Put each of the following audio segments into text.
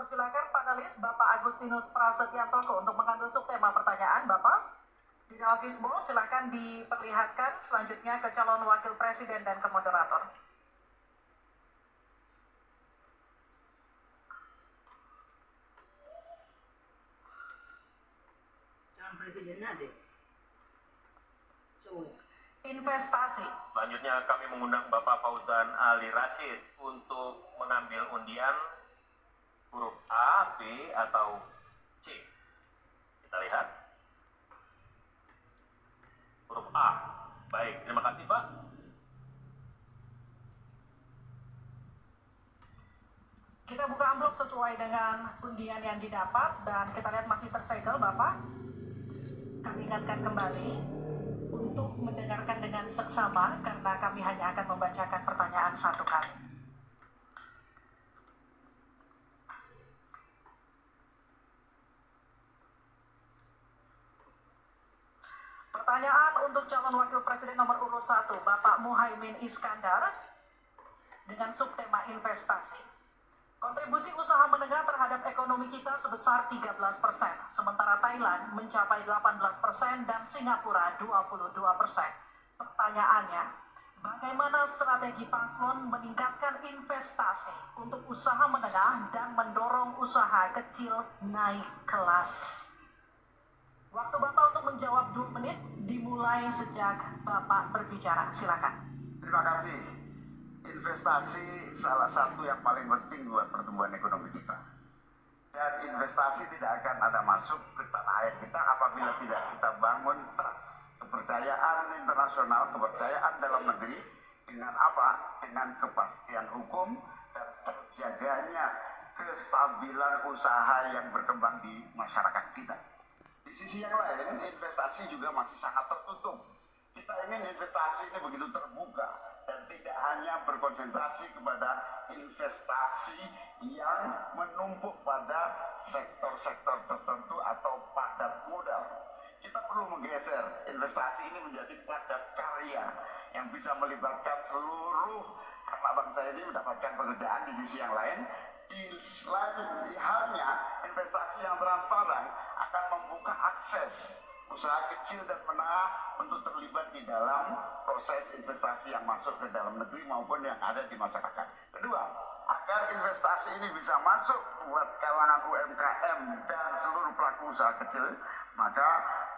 persilakan panelis Bapak Agustinus Prasetyantoko untuk mengambil subtema pertanyaan Bapak. Di dalam fishbowl silakan diperlihatkan selanjutnya ke calon wakil presiden dan ke moderator. Calon presidennya deh. Investasi. Selanjutnya kami mengundang Bapak Fauzan Ali Rashid untuk mengambil undian huruf A, B, atau C. Kita lihat. Huruf A. Baik, terima kasih Pak. Kita buka amplop sesuai dengan undian yang didapat dan kita lihat masih tersegel Bapak. Kami ingatkan kembali untuk mendengarkan dengan seksama karena kami hanya akan membacakan pertanyaan satu kali. Pertanyaan untuk calon wakil presiden nomor urut 1 Bapak Muhaimin Iskandar dengan subtema investasi. Kontribusi usaha menengah terhadap ekonomi kita sebesar 13%, sementara Thailand mencapai 18% dan Singapura 22%. Pertanyaannya, bagaimana strategi paslon meningkatkan investasi untuk usaha menengah dan mendorong usaha kecil naik kelas? Waktu Bapak untuk menjawab 2 menit dimulai sejak Bapak berbicara. Silakan. Terima kasih. Investasi salah satu yang paling penting buat pertumbuhan ekonomi kita. Dan investasi tidak akan ada masuk ke tanah air kita apabila tidak kita bangun trust, kepercayaan internasional, kepercayaan dalam negeri dengan apa? Dengan kepastian hukum dan terjaganya kestabilan usaha yang berkembang di masyarakat kita. Di sisi yang lain, investasi juga masih sangat tertutup. Kita ingin investasi ini begitu terbuka dan tidak hanya berkonsentrasi kepada investasi yang menumpuk pada sektor-sektor tertentu atau padat modal. Kita perlu menggeser investasi ini menjadi padat karya yang bisa melibatkan seluruh anak bangsa ini mendapatkan pekerjaan. Di sisi yang lain, di selain halnya investasi yang transparan akan membuka akses usaha kecil dan menengah untuk terlibat di dalam proses investasi yang masuk ke dalam negeri maupun yang ada di masyarakat. Kedua, agar investasi ini bisa masuk buat kalangan UMKM dan seluruh pelaku usaha kecil, maka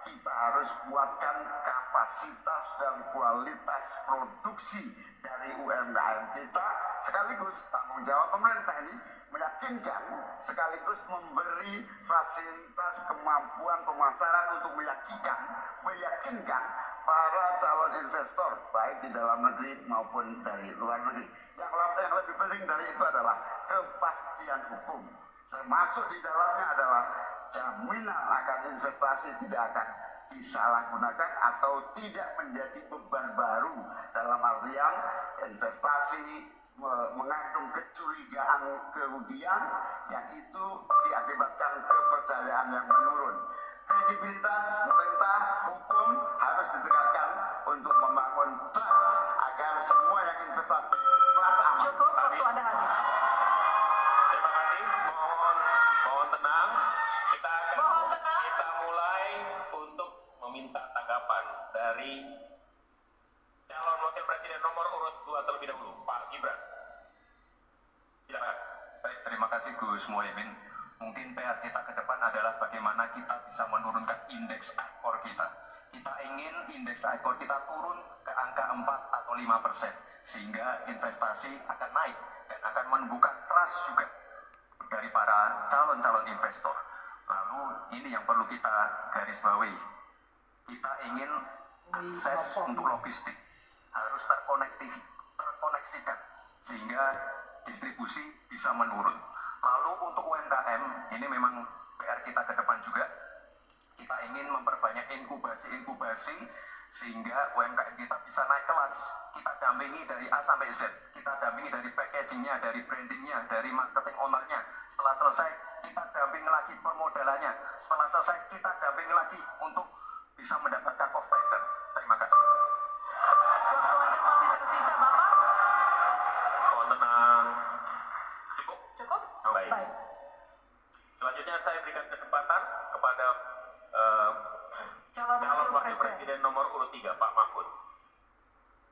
kita harus kuatkan kapasitas dan kualitas produksi dari UMKM kita, sekaligus tanggung jawab pemerintah ini meyakinkan sekaligus memberi fasilitas kemampuan pemasaran untuk meyakinkan para calon investor baik di dalam negeri maupun dari luar negeri. Yang lebih penting dari itu adalah kepastian hukum, termasuk di dalamnya adalah jaminan akan investasi tidak akan disalahgunakan atau tidak menjadi beban baru, dalam artian investasi mengandung kecurigaan kerugian yang itu diakibatkan kepercayaan yang menurun. Kredibilitas pemerintah hukum harus ditegakkan untuk membangun trust agar semua yang investasi merasa aman. Cukup, waktu Anda habis. Terima kasih. Mohon tenang. Kita mulai untuk meminta tanggapan dari calon wakil presiden nomor urut 2 terlebih dahulu, Pak Gibran. Silakan. Baik, terima kasih Gus Muhaimin. Mungkin PR kita ke depan adalah bagaimana kita bisa menurunkan indeks ekspor kita. Kita ingin indeks ekspor kita turun ke angka 4 atau 5%, sehingga investasi akan naik dan akan menumbuhkan trust juga dari para calon-calon investor. Lalu ini yang perlu kita garis bawahi. Kita ingin akses untuk logistik harus terkoneksikan sehingga distribusi bisa menurun. Lalu untuk UMKM ini memang PR kita ke depan juga. Kita ingin memperbanyak inkubasi sehingga UMKM kita bisa naik kelas. Kita dampingi dari A sampai Z. Kita dampingi dari packagingnya, dari brandingnya, dari marketing ownernya. Setelah selesai kita dampingi lagi permodalannya. Setelah selesai kita dampingi lagi untuk bisa mendapatkan off-taker. Terima kasih. Waktu Anda masih tersisa Bapak. Mohon tenang. Cukup? Cukup? Baik. Selanjutnya saya berikan kesempatan kepada Calon calon wakil Wakil presiden nomor urut 3, Pak Mahfud.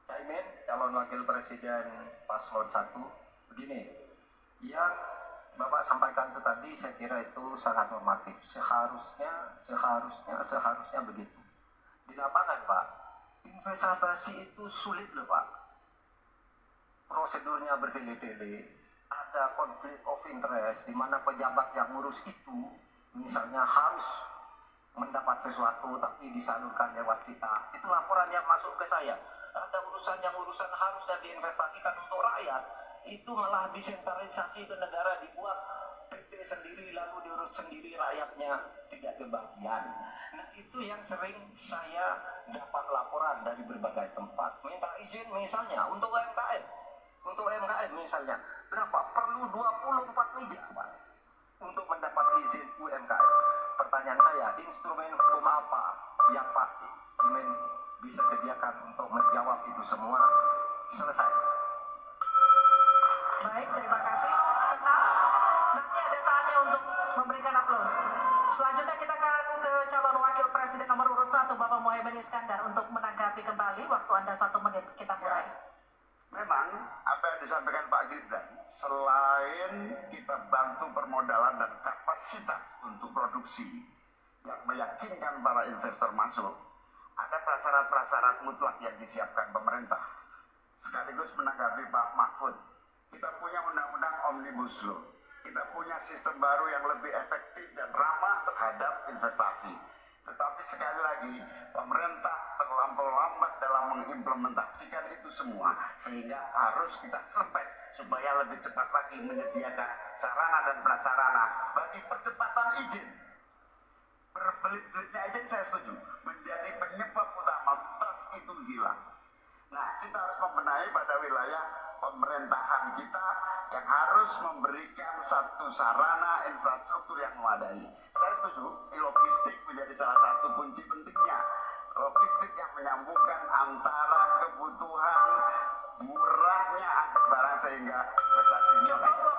Caimin, calon wakil presiden paslon 1, begini, yang Bapak sampaikan itu tadi saya kira itu sangat normatif. Seharusnya begitu. Di lapangan Pak, investasi itu sulit loh Pak. Prosedurnya bertele-tele, ada konflik of interest di mana pejabat yang ngurus itu misalnya harus mendapat sesuatu tapi disalurkan lewat si A. Itu laporan yang masuk ke saya. Ada urusan harusnya diinvestasikan untuk rakyat, itu malah desentralisasi ke negara, dibuat PT sendiri lalu diurus sendiri, rakyatnya tidak kebagian. Nah itu yang sering saya dapat laporan dari berbagai tempat. Minta izin misalnya untuk UMKM misalnya berapa? Perlu 24 meja Pak untuk mendapat izin UMKM. Pertanyaan saya, instrumen hukum apa yang Pak Imin bisa sediakan untuk menjawab itu semua? Selesai. Baik, terima kasih. Tenang, nanti ada saatnya untuk memberikan aplaus. Selanjutnya kita akan ke calon wakil presiden nomor urut 1, Bapak Muhaimin Iskandar, untuk menanggapi kembali. Waktu Anda 1 menit, kita mulai. Memang apa yang disampaikan Pak Gibran, selain kita bantu permodalan dan kapasitas untuk produksi yang meyakinkan para investor masuk, ada prasyarat-prasyarat mutlak yang disiapkan pemerintah. Sekaligus menanggapi Pak Mahfud, kita punya undang-undang Omnibus Law, kita punya sistem baru yang lebih efektif dan ramah terhadap investasi. Tetapi sekali lagi, pemerintah terlampau lambat dalam mengimplementasikan itu semua, sehingga harus kita serpek supaya lebih cepat lagi menyediakan sarana dan prasarana bagi percepatan izin. Berbelit-belitnya izin saya setuju, menjadi penyebab utama trust itu hilang. Nah, kita harus membenahi pada wilayah pemerintahan kita yang harus memberikan satu sarana infrastruktur yang memadai. Saya setuju, logistik menjadi salah satu kunci pentingnya. Logistik yang menyambungkan antara kebutuhan murahnya angkut barang sehingga investasi ini. Cukup